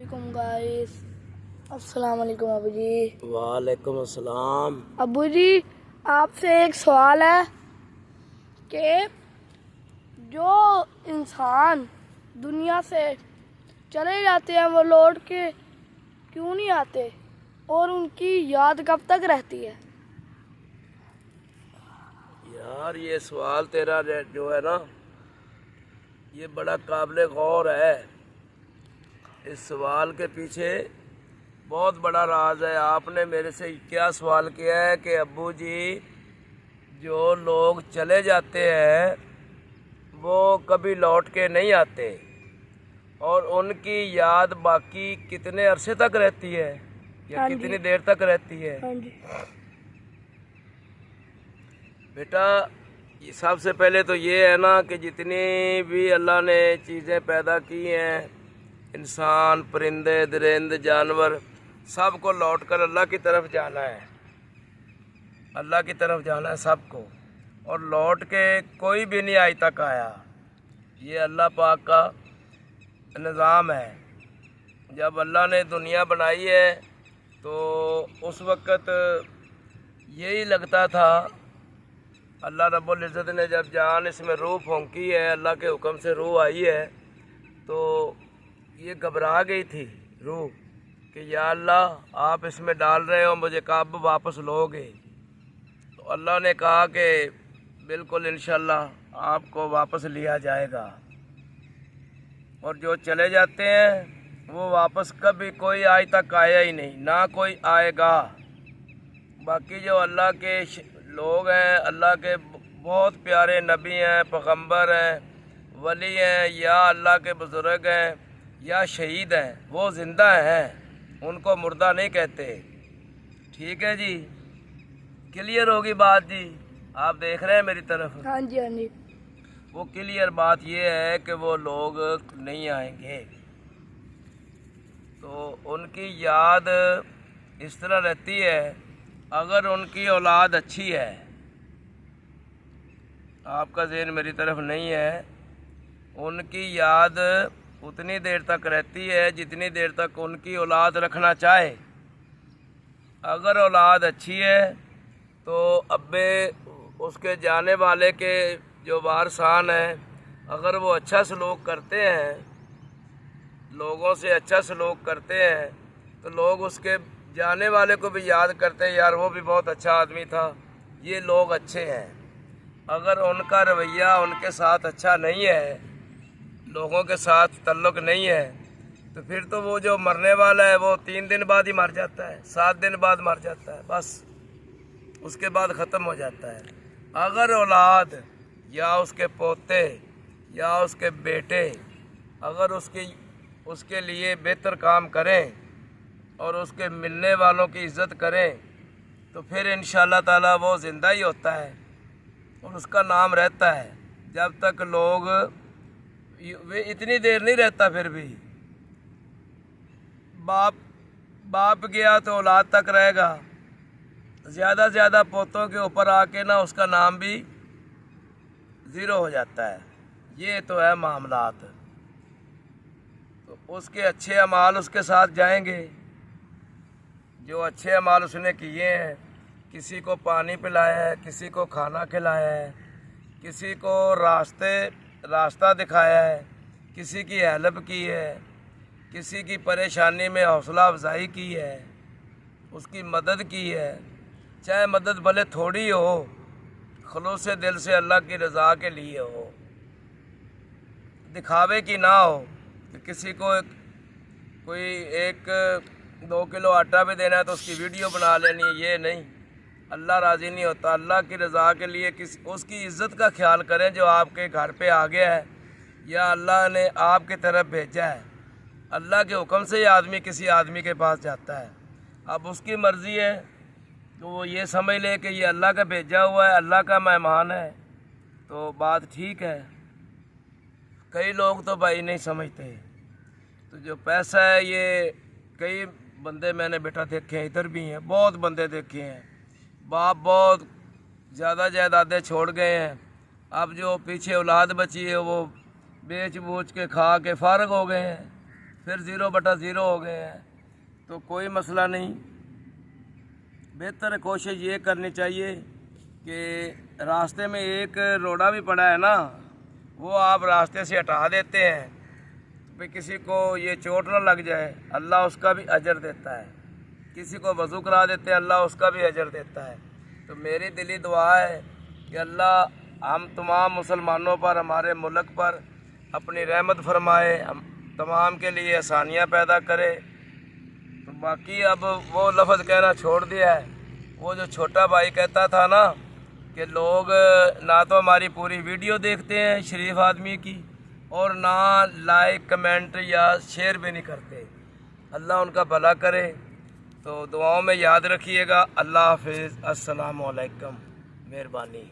वालेकुम गाइस, अस्सलाम वालेकुम अबू जी। वालेकुम अस्सलाम। अबू जी, आपसे एक सवाल है कि जो इंसान दुनिया से चले जाते हैं वो लौट के क्यों नहीं आते और उनकी याद कब तक रहती है? यार ये सवाल तेरा जो है ना, ये बड़ा काबिल गौर है। इस सवाल के पीछे बहुत बड़ा राज है। आपने मेरे से क्या सवाल किया है कि अब्बू जी, जो लोग चले जाते हैं वो कभी लौट के नहीं आते और उनकी याद बाकी कितने अरसे तक रहती है या हाँ जी। कितनी देर तक रहती है? हाँ जी। बेटा, ये सबसे पहले तो ये है ना कि जितनी भी अल्लाह ने चीज़ें पैदा की हैं, इंसान, परिंदे, दरिंद, जानवर, सबको लौट कर अल्लाह की तरफ जाना है। अल्लाह की तरफ जाना है सबको, और लौट के कोई भी नहीं आज तक आया। ये अल्लाह पाक का निज़ाम है। जब अल्लाह ने दुनिया बनाई है तो उस वक़्त यही लगता था, अल्लाह रब्बुल इज़्ज़त ने जब जान इसमें रूह फूंकी है, अल्लाह के हुक्म से रूह आई है, तो ये घबरा गई थी रूह कि या अल्लाह आप इसमें डाल रहे हो, मुझे कब वापस लोगे? तो अल्लाह ने कहा कि बिल्कुल इंशाअल्लाह आपको वापस लिया जाएगा। और जो चले जाते हैं वो वापस कभी कोई आज तक आया ही नहीं, ना कोई आएगा। बाकी जो अल्लाह के लोग हैं, अल्लाह के बहुत प्यारे नबी हैं, पैगम्बर हैं, वली हैं, या अल्लाह के बुज़ुर्ग हैं या शहीद हैं, वो ज़िंदा हैं, उनको मुर्दा नहीं कहते। ठीक है जी, क्लियर होगी बात जी? आप देख रहे हैं मेरी तरफ? हाँ जी। हाँ जी। वो क्लियर बात ये है कि वो लोग नहीं आएंगे। तो उनकी याद इस तरह रहती है, अगर उनकी औलाद अच्छी है, आपका ज़हन मेरी तरफ नहीं है, उनकी याद उतनी देर तक रहती है जितनी देर तक उनकी औलाद रखना चाहे। अगर औलाद अच्छी है तो अब्बे उसके जाने वाले के जो वारसान हैं, अगर वो अच्छा सलूक करते हैं, लोगों से अच्छा सलूक करते हैं, तो लोग उसके जाने वाले को भी याद करते हैं, यार वो भी बहुत अच्छा आदमी था, ये लोग अच्छे हैं। अगर उनका रवैया उनके साथ अच्छा नहीं है, लोगों के साथ तल्लुक़ नहीं है, तो फिर तो वो जो मरने वाला है वो 3 दिन बाद ही मर जाता है, 7 दिन बाद मर जाता है, बस उसके बाद ख़त्म हो जाता है। अगर औलाद या उसके पोते या उसके बेटे अगर उसके लिए बेहतर काम करें और उसके मिलने वालों की इज़्ज़त करें, तो फिर इंशाअल्लाह ताला वो ज़िंदा ही होता है और उसका नाम रहता है। जब तक लोग, वे इतनी देर नहीं रहता, फिर भी बाप गया तो औलाद तक रहेगा। ज़्यादा से ज़्यादा पोतों के ऊपर आके ना उसका नाम भी ज़ीरो हो जाता है। ये तो है मामलात। तो उसके अच्छे अमाल उसके साथ जाएंगे, जो अच्छे अमाल उसने किए हैं। किसी को पानी पिलाया है, किसी को खाना खिलाया है, किसी को रास्ता दिखाया है, किसी की हेल्प की है, किसी की परेशानी में हौसला अफजाई की है, उसकी मदद की है। चाहे मदद भले थोड़ी हो, खुलूस से दिल से अल्लाह की रज़ा के लिए हो, दिखावे की ना हो कि किसी को कोई 1-2 किलो आटा भी देना है तो उसकी वीडियो बना लेनी है, ये नहीं। अल्लाह राज़ी नहीं होता। अल्लाह की रज़ा के लिए उसकी इज़्ज़त का ख्याल करें जो आपके घर पे आ गया है या अल्लाह ने आपकी तरफ भेजा है। अल्लाह के हुक्म से ही आदमी किसी आदमी के पास जाता है। अब उसकी मर्ज़ी है तो वो ये समझ ले कि ये अल्लाह का भेजा हुआ है, अल्लाह का मेहमान है, तो बात ठीक है। कई लोग तो भाई नहीं समझते। तो जो पैसा है, ये कई बंदे मैंने बेटा देखे हैं, इधर भी हैं, बहुत बंदे देखे हैं, बाप बहुत ज़्यादा जायदादें छोड़ गए हैं, अब जो पीछे औलाद बची है वो बेच बूच के खा के फारग हो गए हैं। پھر 0/0 ہو گئے ہیں، تو کوئی مسئلہ نہیں۔ بہتر کوشش یہ کرنی چاہیے کہ راستے میں ایک روڑا بھی پڑا ہے نا، وہ آپ راستے سے ہٹا دیتے ہیں، پھر کسی کو یہ چوٹ نہ لگ جائے، اللہ اس کا بھی اجر دیتا ہے۔ کسی کو وضو کرا دیتے ہیں، اللہ اس کا بھی اجر دیتا ہے۔ تو میری دلی دعا ہے کہ اللہ ہم تمام مسلمانوں پر، ہمارے ملک پر اپنی رحمت فرمائے، ہم تمام کے لیے آسانیاں پیدا کرے۔ تو باقی اب وہ لفظ کہنا چھوڑ دیا ہے۔ وہ جو چھوٹا بھائی کہتا تھا نا کہ لوگ نہ تو ہماری پوری ویڈیو دیکھتے ہیں شریف آدمی کی، اور نہ لائک کمنٹ یا شیئر بھی نہیں کرتے، اللہ ان کا بھلا کرے۔ تو دعاؤں میں یاد رکھیے گا۔ اللہ حافظ، السلام علیکم، مہربانی۔